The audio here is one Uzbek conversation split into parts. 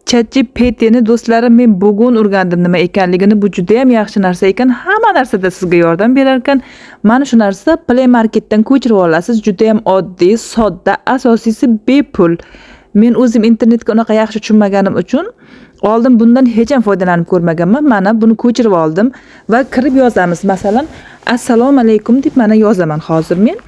ChatGPTni do'stlarim men bugun o'rgandim nima ekanligini. Bu juda ham yaxshi narsa ekan. Hamma narsada sizga yordam berar ekan. Mana shu narsa Play Marketdan ko'chirib olasiz. Juda ham oddiy, sodda, asosiysi bepul. Men o'zim internetga unaqa yaxshi tushunmaganim uchun oldin bundan hech ham foydalanib ko'rmaganman. Mana buni ko'chirib oldim va kirib yozamiz. Masalan, assalomu alaykum deb mana yozaman hozir men.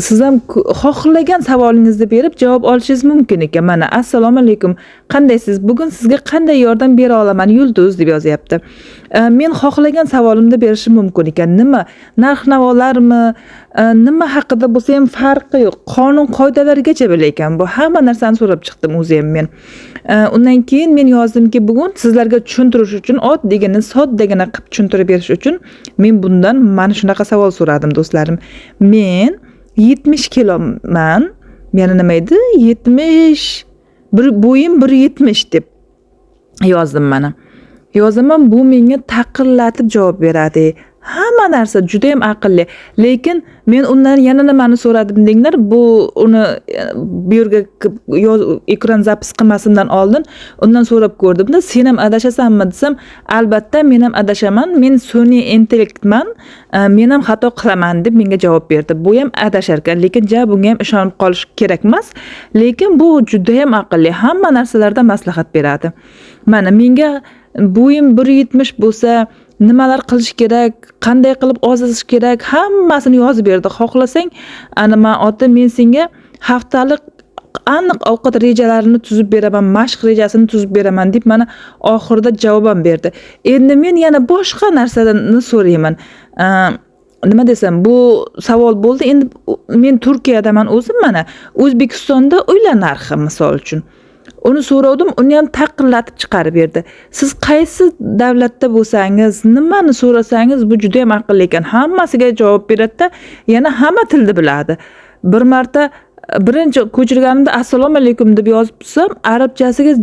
Siz ham xohlagan savolingizni berib javob olishingiz mumkin ekan. Mana assalomu alaykum. Qandaysiz? Bugun sizga qanday yordam bera olaman? Yulduz deb yozyapti. Men xohlagan savolimni berishim mumkin ekan. Nima? Narx-navolarmi? Nima haqida bo'lsa ham farqi yo'q. Qonun qoidalarigacha bilar ekan. Bu hamma narsani so'rab chiqdim o'zi ham men. Undan keyin men yozdimki, bugun sizlarga tushuntirish uchun, oddiygina, soddagina qilib tushuntirib berish uchun men bundan mana shunaqa savol so'radim do'stlarim. Men 70 kiloman. Meni nima edi? 70 bo'yim 1.70 deb yozdim mana. Yozaman, bu menga taqillatib javob beradi. Hamma narsa juda ham aqlli. Lekin men undan yana nimani so'radim denglar. Bu uni bu yerga ekran zapis qilmasimdan oldin undan so'rab ko'rdim. Sen ham adashasanmi desam, albatta men ham adashaman. Men sun'iy intellektman. Men ham xato qilaman deb menga javob berdi. Bu ham adashar ekan, lekin bunga ham ishonib qolish kerak emas. Lekin bu juda ham aqlli. Hamma narsalarda maslahat beradi. Mana menga bo'yim 1.70 bo'lsa nimalar qilish kerak, qanday qilib ozish kerak, hammasini yozib berdi. Xohlasang, men senga haftalik aniq ovqat rejalarini tuzib beraman, mashq rejasini tuzib beraman deb mana oxirida javob berdi. Endi men yana boshqa narsadan so'rayman. Nima desam, bu savol bo'ldi. Endi men Turkiyadaman o'zim mana. O'zbekistonda uylar narxi misol uchun. Uni so'radim, uni ham taqillatib chiqarib berdi. Siz qaysi davlatda bo'lsangiz, nimani so'rasangiz, bu juda ham aqlli ekan. Hammasiga javob beradi-da, yana hamma tilni biladi. Bir marta birinchi ko'chirganimda assalomu alaykum deb yozib tursam, arabchasiga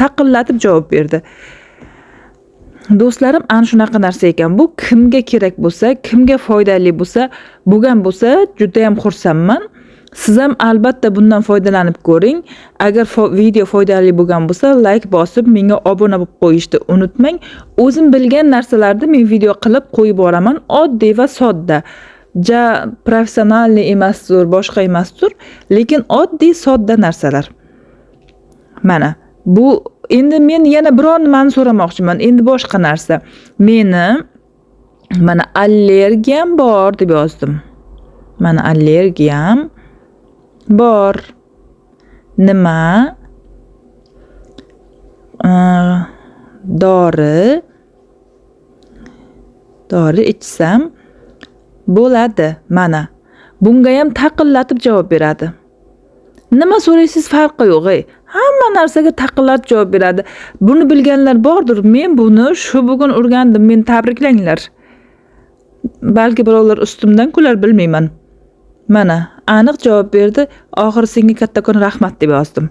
taqillatib javob berdi. Do'stlarim, ana shunaqa narsa ekan. Bu kimga kerak bo'lsa, kimga foydali bo'lgan bo'lsa, juda ham xursandman. Siz ham albatta bundan foydalanib ko'ring. Agar video foydali bo'lgan bo'lsa, like bosib, menga obuna bo'lib qo'yishni unutmang. O'zim bilgan narsalarni men video qilib qo'yib boraman. Oddiy va sodda. Professionalniy emasdir, boshqa emasdir, lekin oddiy, sodda narsalar. Mana bu endi men yana biror nimani so'ramoqchiman. Endi boshqa narsa. Meni mana allergiyam bor deb yozdim. Mana allergiyam bor. Nima? Dori ichsam bo'ladi. Mana. Bunga ham taqillatib javob beradi. Nima so'raysiz farqi yo'q. Hamma narsaga taqillatib javob beradi. Buni bilganlar bordir. Men buni bugun o'rgandim. Men tabriklanglar. Balki birovlar ustimdan kular, bilmayman. Mana aniq javob berdi. Oxiri senga kattakon rahmat deb yozdim.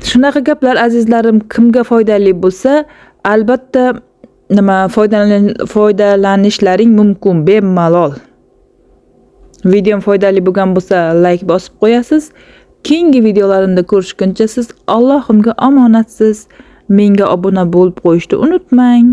Shunaqa gaplar azizlarim, kimga foydali bo'lsa, albatta foydalanishlaring mumkin, bemalol. Videom foydali bo'lgan bo'lsa, like bosib qo'yasiz. Keyingi videolarimda ko'rishguncha siz Allohimga omonatsiz. Menga obuna bo'lib qo'yishni unutmang.